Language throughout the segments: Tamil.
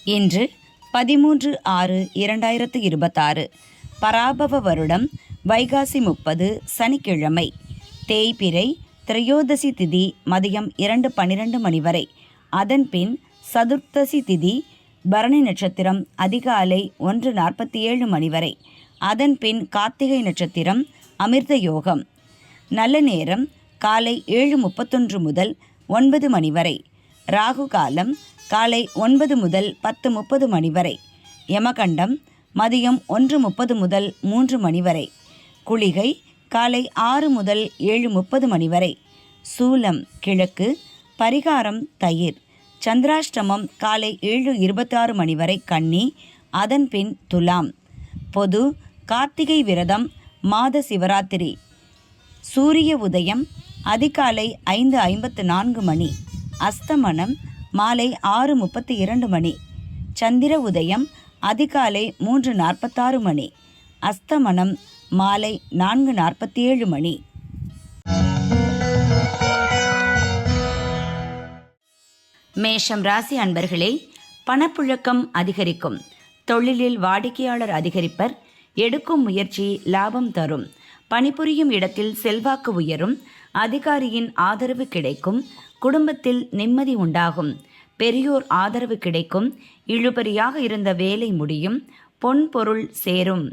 இன்று 13/6/2026 பராபவ வருடம் வைகாசி 30 சனிக்கிழமை. தேய்பிறை திரையோதசி திதி மதியம் 2:12 மணி வரை. அதன்பின் சதுர்த்தசி திதி பரணி நட்சத்திரம் அதிகாலை 1:47 மணி வரை. அதன்பின் கார்த்திகை நட்சத்திரம் அமிர்த யோகம். நல்ல நேரம் காலை 7:31 முதல் 9 மணி வரை. ராகு காலம் காலை 9 முதல் 10:30 மணி வரை. யமகண்டம் மதியம் 1:30 முதல் 3 மணி வரை. குளிகை காலை 6 முதல் 7:30 மணி வரை. சூலம் கிழக்கு. பரிகாரம் தயிர். சந்திராஷ்டமம் காலை 7:26 மணி வரை கன்னி. அதன்பின் துலாம். பொது கார்த்திகை விரதம் மாத சிவராத்திரி. சூரிய உதயம் அதிகாலை 5:54 மணி. அஸ்தமனம் மாலை 6:32 மணி. சந்திர உதயம் அதிகாலை 3:46 மணி. அஸ்தமனம் மாலை 4:47 மணி. மேஷம் ராசி அன்பர்களே, பணப்புழக்கம் அதிகரிக்கும். தொழிலில் வாடிக்கையாளர் அதிகரிப்பர். எடுக்கும் முயற்சி லாபம் தரும். பணிபுரியும் இடத்தில் செல்வாக்கு உயரும். அதிகாரியின் ஆதரவு கிடைக்கும். குடும்பத்தில் நிம்மதி உண்டாகும். பெரியோர் ஆதரவு கிடைக்கும். இழுபறியாக இருந்த வேலை முடியும். பொன் பொருள் சேரும்.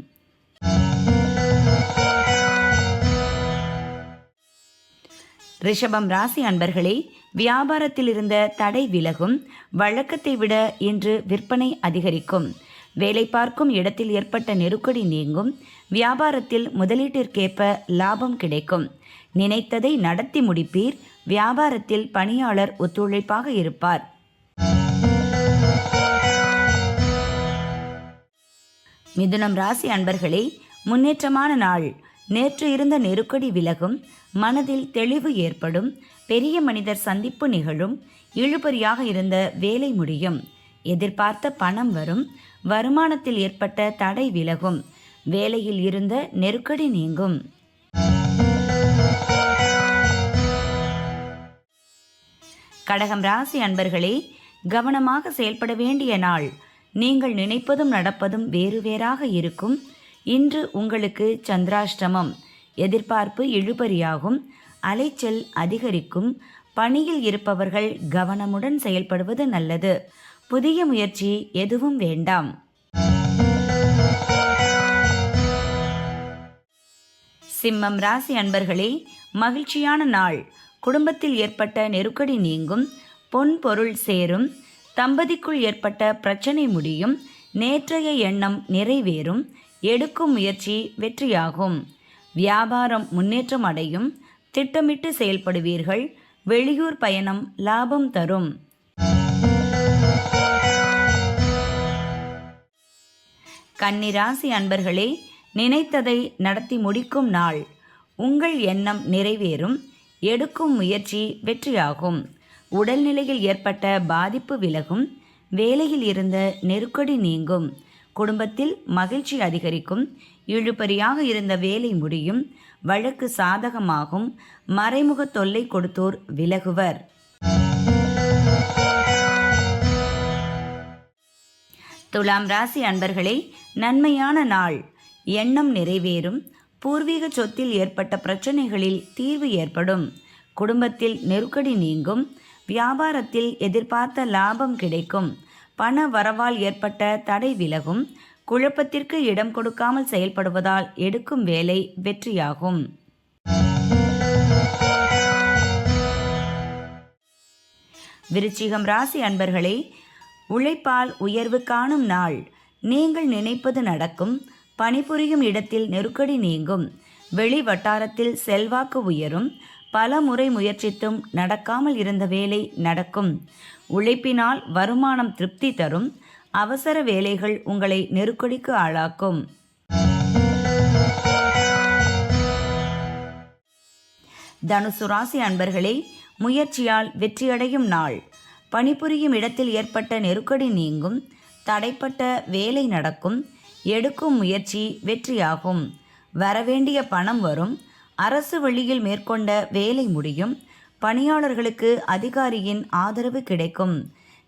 ரிஷபம் ராசி அன்பர்களே, வியாபாரத்தில் இருந்த தடை விலகும். வழக்கத்தை விட இன்று விற்பனை அதிகரிக்கும். வேலை பார்க்கும் இடத்தில் ஏற்பட்ட நெருக்கடி நீங்கும். வியாபாரத்தில் முதலீட்டிற்கேற்ப லாபம் கிடைக்கும். நினைத்ததை நடத்தி முடிப்பீர். வியாபாரத்தில் பணியாளர் ஒத்துழைப்பாக இருப்பார். மிதுனம் ராசி அன்பர்களே, முன்னேற்றமான நாள். நேற்று இருந்த நெருக்கடி விலகும். மனதில் தெளிவு ஏற்படும். பெரிய மனிதர் சந்திப்பு நிகழும். இழுபறியாக இருந்த வேலை முடியும். எதிர்பார்த்த பணம் வரும். வருமானத்தில் ஏற்பட்ட தடை விலகும். வேலையில் இருந்த நெருக்கடி நீங்கும். கடகம் ராசி அன்பர்களே, கவனமாக செயல்பட வேண்டிய நாள். நீங்கள் நினைப்பதும் நடப்பதும் வேறு வேறாக இருக்கும். இன்று உங்களுக்கு சந்திராஷ்டமம். எதிர்பார்ப்பு இழுபறியாகும். அலைச்சல் அதிகரிக்கும். பணியில் இருப்பவர்கள் கவனமுடன் செயல்படுவது நல்லது. புதிய முயற்சி எதுவும் வேண்டாம். சிம்மம் ராசி அன்பர்களே, மகிழ்ச்சியான நாள். குடும்பத்தில் ஏற்பட்ட நெருக்கடி நீங்கும். பொன் பொருள் சேரும். தம்பதிக்குள் ஏற்பட்ட பிரச்சனை முடியும். நேற்றைய எண்ணம் நிறைவேறும். எடுக்கும் முயற்சி வெற்றியாகும். வியாபாரம் முன்னேற்றம் அடையும். திட்டமிட்டு செயல்படுவீர்கள். வெளியூர் பயணம் லாபம் தரும். கன்னி ராசி அன்பர்களே, நினைத்ததை நடத்தி முடிக்கும் நாள். உங்கள் எண்ணம் நிறைவேறும். எடுக்கும் முயற்சி வெற்றியாகும். உடல்நிலையில் ஏற்பட்ட பாதிப்பு விலகும். வேலையில் இருந்த நெருக்கடி நீங்கும். குடும்பத்தில் மகிழ்ச்சி அதிகரிக்கும். இழுபறியாக இருந்த வேலை முடியும். வழக்கு சாதகமாகும். மறைமுக தொல்லை கொடுத்தோர் விலகுவர். துலாம் ராசி அன்பர்களே, நன்மையான நாள். எண்ணம் நிறைவேறும். பூர்வீக சொத்தில் ஏற்பட்ட பிரச்சனைகளில் தீர்வு ஏற்படும். குடும்பத்தில் நெருக்கடி நீங்கும். வியாபாரத்தில் எதிர்பார்த்த லாபம் கிடைக்கும். பண வரவால் ஏற்பட்ட தடை விலகும். குழப்பத்திற்கு இடம் கொடுக்காமல் செயல்படுவதால் எடுக்கும் வேலை வெற்றியாகும். விருச்சிகம் ராசி அன்பர்களே, உழைப்பால் உயர்வு காணும் நாள். நீங்கள் நினைப்பது நடக்கும். பணிபுரியும் இடத்தில் நெருக்கடி நீங்கும். வெளி வட்டாரத்தில் செல்வாக்கு உயரும். பல முறை முயற்சித்தும் நடக்காமல் இருந்த வேலை நடக்கும். உழைப்பினால் வருமானம் திருப்தி தரும். அவசர வேலைகள் உங்களை நெருக்கடிக்கு ஆளாக்கும். தனுசு ராசி அன்பர்களே, முயற்சியால் வெற்றியடையும் நாள். பணிபுரியும் இடத்தில் ஏற்பட்ட நெருக்கடி நீங்கும். தடைப்பட்ட வேலை நடக்கும். எடுக்கும் முயற்சி வெற்றியாகும். வரவேண்டிய பணம் வரும். அரசு வழியில் மேற்கொண்ட வேலை முடியும். பணியாளர்களுக்கு அதிகாரியின் ஆதரவு கிடைக்கும்.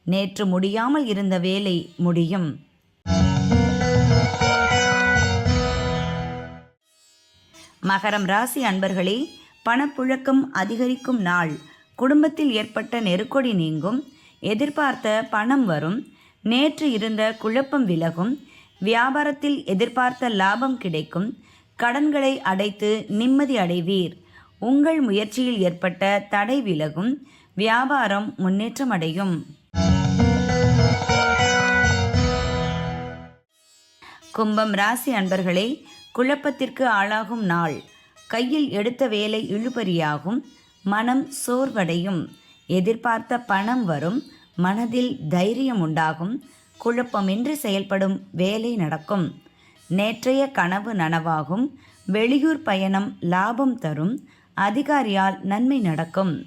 நேற்று முடியாமல் இருந்த வேலை முடியும். மகரம் ராசி அன்பர்களே, பணப்புழக்கம் அதிகரிக்கும் நாள். குடும்பத்தில் ஏற்பட்ட நெருக்கடி நீங்கும். எதிர்பார்த்த பணம் வரும். நேற்று இருந்த குழப்பம் விலகும். வியாபாரத்தில் எதிர்பார்த்த லாபம் கிடைக்கும். கடன்களை அடைத்து நிம்மதி அடைவீர். உங்கள் முயற்சியில் ஏற்பட்ட தடை விலகும். வியாபாரம் முன்னேற்றம் அடையும். கும்பம் ராசி அன்பர்களே, குழப்பத்திற்கு ஆளாகும் நாள். கையில் எடுத்த வேலை இழுபறியாகும். மனம் சோர்வடையும். எதிர்பார்த்த பணம் வரும். மனதில் தைரியம் உண்டாகும். குழப்பமின்றி செயல்படும் வேலை நடக்கும். நேற்றைய கனவு நனவாகும். வெளியூர் பயணம் லாபம் தரும். அதிகாரியால் நன்மை நடக்கும்.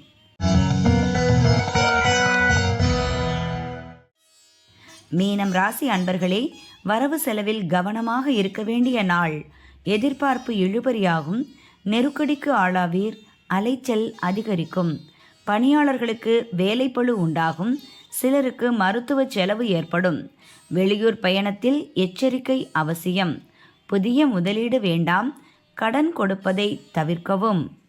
மீனம் ராசி அன்பர்களே, வரவு செலவில் கவனமாக இருக்க வேண்டிய நாள். எதிர்பார்ப்பு இழுபறியாகும். நெருக்கடிக்கு ஆளாவீர். அலைச்சல் அதிகரிக்கும். பணியாளர்களுக்கு வேலைப்பளு உண்டாகும். சிலருக்கு மருத்துவ செலவு ஏற்படும். வெளியூர் பயணத்தில் எச்சரிக்கை அவசியம். புதிய முதலீடு வேண்டாம். கடன் கொடுப்பதை தவிர்க்கவும்.